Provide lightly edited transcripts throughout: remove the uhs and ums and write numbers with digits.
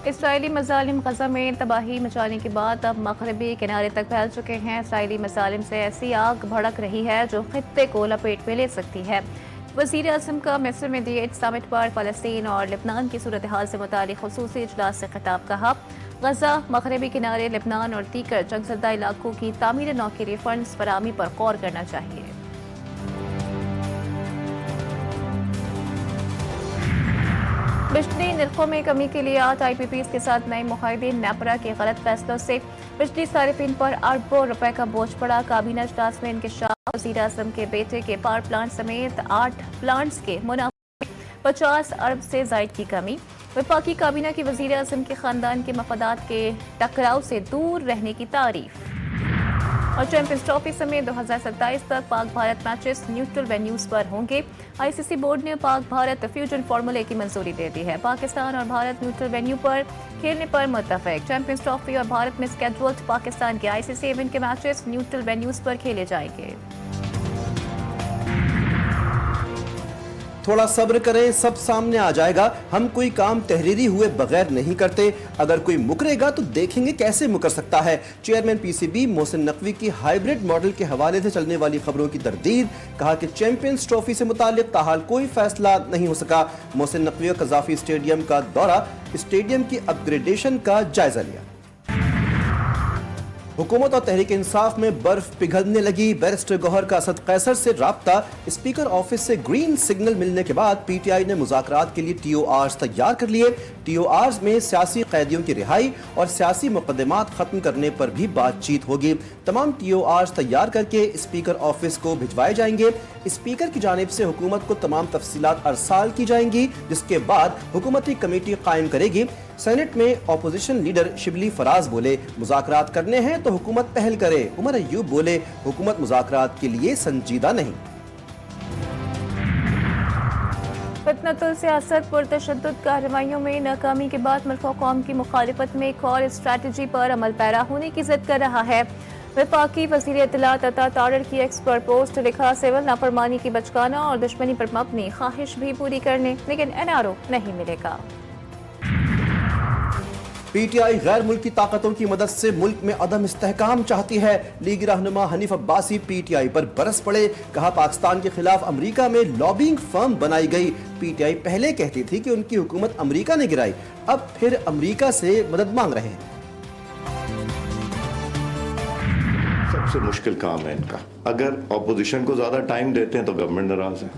Israeli मज़ालिम गज़ा में तबाही मचाने के बाद अब मगरबी किनारे तक फैल चुके हैं। इसराइली मज़ालिम से ऐसी आग भड़क रही है जो खित्ते को लपेट में ले सकती है। वज़ीर आज़म का मिस्र में D8 समिट पर फ़लस्तीन और लेबनान की सूरत हाल से मुतालिक ख़ुसूसी इजलास से खिताब कहा। गज़ा, मगरबी किनारे, लेबनान और दीगर जंगज़दा इलाकों की तामीर नौ के लिए फंड्स फराहमी पर गौर करना चाहिए। बिजली निर्खों में कमी के लिए आज IPPs के साथ नए मुआहदे। नेपरा के गलत फैसलों से बिजली सारिफिन पर अरबों रुपए का बोझ पड़ा। काबीना इजलास में इंकशाफ। वज़ीर आज़म के बेटे के पावर प्लांट समेत 8 प्लांट्स के मुनाफे 50 अरब से जायद की कमी। वफाकी काबीना की वज़ीर आज़म के खानदान के मफादात के टकराव से दूर रहने की तारीफ। और चैंपियंस ट्रॉफी समेत 2027 तक Pak Bharat matches neutral venues पर होंगे। ICC बोर्ड ने पाक भारत फ्यूजन फार्मूले की मंजूरी दे दी है। पाकिस्तान और भारत न्यूट्रल वेन्यू पर खेलने पर मुत्तफिक। चैंपियंस ट्रॉफी और भारत में स्केड्यूल्ड पाकिस्तान के ICC इवेंट के मैचेस न्यूट्रल वेन्यूज पर खेले जाएंगे। थोड़ा सब्र करें, सब सामने आ जाएगा। हम कोई काम तहरीरी हुए बगैर नहीं करते। अगर कोई मुकरेगा तो देखेंगे कैसे मुकर सकता है। चेयरमैन PCB मोहसिन नकवी की हाइब्रिड मॉडल के हवाले से चलने वाली खबरों की तरदीद। कहा कि चैंपियंस ट्रॉफी से मुताल्लिक ताहाल कोई फैसला नहीं हो सका। मोहसिन नकवी और कज़ाफी स्टेडियम का दौरा, स्टेडियम की अपग्रेडेशन का जायजा लिया। हुकूमत और तहरीक इंसाफ में बर्फ पिघलने लगी। बैरिस्टर गौहर का असद कैसर से राब्ता। स्पीकर ऑफिस से ग्रीन सिग्नल मिलने के बाद PTI ने मुज़ाकरात के लिए TORs तैयार कर लिए। TORs में सियासी कैदियों की रिहाई और सियासी मुकदमात खत्म करने पर भी बातचीत होगी। तमाम TORs तैयार करके स्पीकर ऑफिस को भिजवाए जाएंगे। स्पीकर की जानिब से हुकूमत को तमाम तफसीलात अरसाल की जाएंगी, जिसके बाद हुकूमती कमेटी कायम करेगी। सेनेट में अपोजिशन लीडर शिबली फराज बोले, मुज़ाकरात करने हैं तो हुकूमत पहल करे। उमर अय्यूब बोले, हुकूमत मुज़ाकरात के लिए संजीदा नहीं। फितनतुल सियासत पुरतशद्दुद कार्रवाइयों में नाकामी के बाद मुल्क व कौम की मुखालिफत में एक और स्ट्रैटेजी पर अमल पैरा होने की जिद कर रहा है। वफाकी वज़ीर इत्तलात अता तारड़ की एक्स पर पोस्ट लिखा, सिविल नाफरमानी की बचकाना और दुश्मनी पर मबनी ख्वाहिश भी पूरी करने, लेकिन NRO नहीं मिलेगा। PTI गैर मुल्की ताकतों की मदद से मुल्क में अदम इस्तेहकाम चाहती है। लीगी रहनुमा हनीफ अब्बासी PTI पर बरस पड़े। कहा, पाकिस्तान के खिलाफ अमरीका में लॉबिंग फर्म बनाई गई। PTI पहले कहती थी कि उनकी हुकूमत अमरीका ने गिराई, अब फिर अमरीका से मदद मांग रहे हैं। सबसे मुश्किल काम है इनका। अगर ऑपोजिशन को ज्यादा टाइम देते हैं तो गवर्नमेंट नाराज है,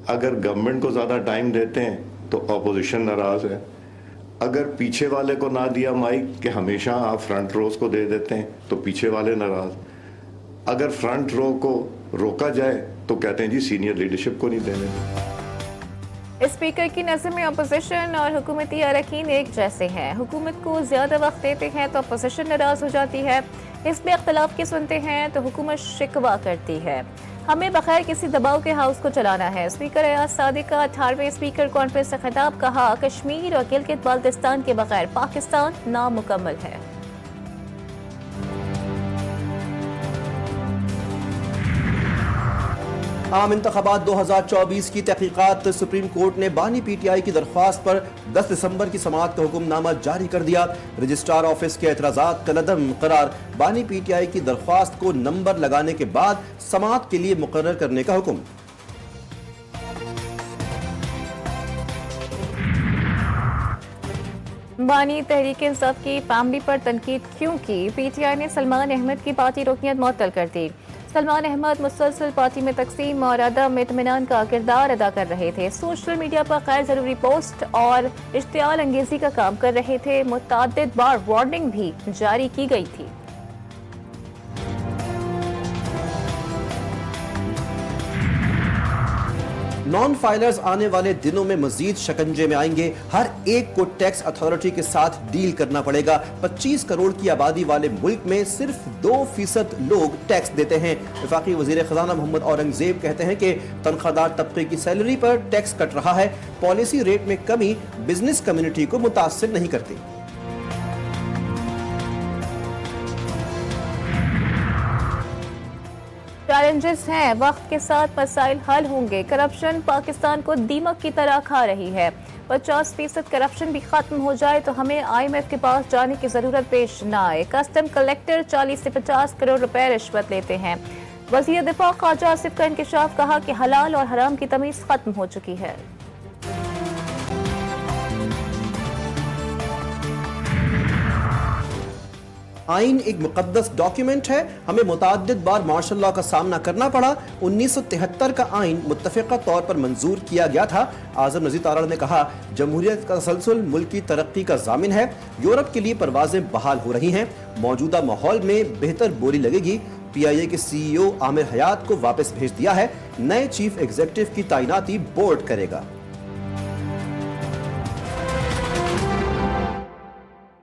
अगर गवर्नमेंट को ज्यादा टाइम देते हैं तो ऑपोजिशन नाराज है, अगर पीछे वाले को ना दिया माइक कि हमेशा आप फ्रंट रोज को दे देते हैं तो पीछे वाले नाराज, अगर फ्रंट रो को रोका जाए तो कहते हैं जी सीनियर लीडरशिप को नहीं देने। स्पीकर की नज़र में अपोजिशन और हुकूमती अरकान एक जैसे हैं। हुकूमत को ज्यादा वक्त देते हैं तो अपोजिशन नाराज हो जाती है। इसमें इख्तलाफ के सुनते हैं तो हुकूमत शिकवा करती है। हमें बगैर किसी दबाव के हाउस को चलाना है। स्पीकर अयाज सादिक का 18वें स्पीकर कॉन्फ्रेंस से खिताब। कहा, कश्मीर और गिलगित बाल्टिस्तान के बगैर पाकिस्तान नामुकम्मल है। आम इंतखाबात 2024 की तहकीकात। सुप्रीम कोर्ट ने बानी PTI की दरख्वास्त पर 10 दिसंबर की समाअत का हुक्मनामा जारी कर दिया। रजिस्ट्रार ऑफिस के एतराज़ात कलअदम करार। बानी PTI की दरख्वास्त को नंबर लगाने के बाद समाअत के लिए मुकर्रर करने का हुक्म। बानी तहरीक इंसाफ की फैमिली पर तनकीद क्यों की? PTI ने सलमान अहमद की पार्टी रुकनियत मुअत्तल कर दी। सलमान अहमद मुसलसल पार्टी में तकसीम और अदम इत्मीनान का किरदार अदा कर रहे थे। सोशल मीडिया पर गैर जरूरी पोस्ट और इश्तियाल अंगेजी का काम कर रहे थे। मुतअद्दिद बार वार्निंग भी जारी की गई थी। नॉन फाइलर्स आने वाले दिनों में मजीद शिकंजे में आएंगे। हर एक को टैक्स अथॉरिटी के साथ डील करना पड़ेगा। 25 करोड़ की आबादी वाले मुल्क में सिर्फ 2% लोग टैक्स देते हैं। वफाकी वजीर खजाना मोहम्मद औरंगजेब कहते हैं कि तनख्वाहदार तबके की सैलरी पर टैक्स कट रहा है। पॉलिसी रेट में कमी बिजनेस कम्युनिटी को मुतासिर नहीं करती। चैलेंजेस हैं, वक्त के साथ मसाइल हल होंगे। करप्शन पाकिस्तान को दीमक की तरह खा रही है। 50% करप्शन भी खत्म हो जाए तो हमें IMF के पास जाने की जरूरत पेश न आए। कस्टम कलेक्टर 40 से 50 करोड़ रुपए रिश्वत लेते हैं। वज़ीर दिफा ख्वाजा आसिफ का इंकशाफ, कहा कि हलाल और हराम की तमीज खत्म हो चुकी है। आइन एक मुकद्दस डॉक्यूमेंट है, हमें मुतअद्दिद बार मार्शल लॉ का सामना करना पड़ा। 1973 का आइन मुत्तफ़िक़ा तौर पर मंजूर किया गया था। आज़म नज़ीर तारड़ ने कहा, जमहूरियत का तसलसल मुल्क की तरक्की का ज़ामिन है। यूरोप के लिए परवाजें बहाल हो रही हैं। मौजूदा माहौल में बेहतर बोली लगेगी। PIA के CEO आमिर हयात को वापस भेज दिया है। नए चीफ एग्जीक्यूटिव की तैनाती बोर्ड करेगा।